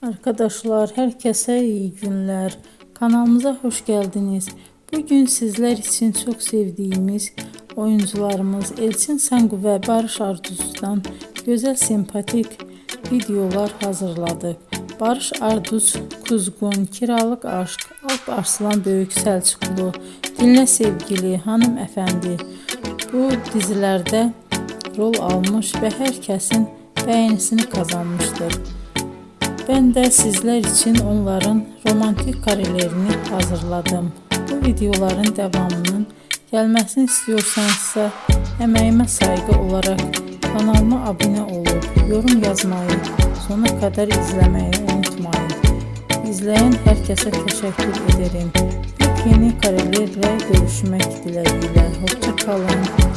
Arkadaşlar, herkese iyi günler. Kanalımıza hoş geldiniz. Bugün sizler için çok sevdiğimiz oyuncularımız Elçin Sangu ve Barış Arduç'dan güzel sempatik videolar hazırladık. Barış Arduç, Kuzgun, Kiralık Aşk, Alp Arslan Böyük Selçuklu, Dinle Sevgili, Hanımefendi bu dizilerde rol almış ve herkesin beğenisini kazanmıştır. Ben de sizler için onların romantik karelerini hazırladım. Bu videoların devamının gelmesini istiyorsanızsa emeğime saygı olarak kanalıma abone olup yorum yazmayı, sona kadar izlemeyi unutmayın. İzleyen herkese teşekkür ederim. Yeni karelerle görüşmek dileğiyle. Hoşça kalın.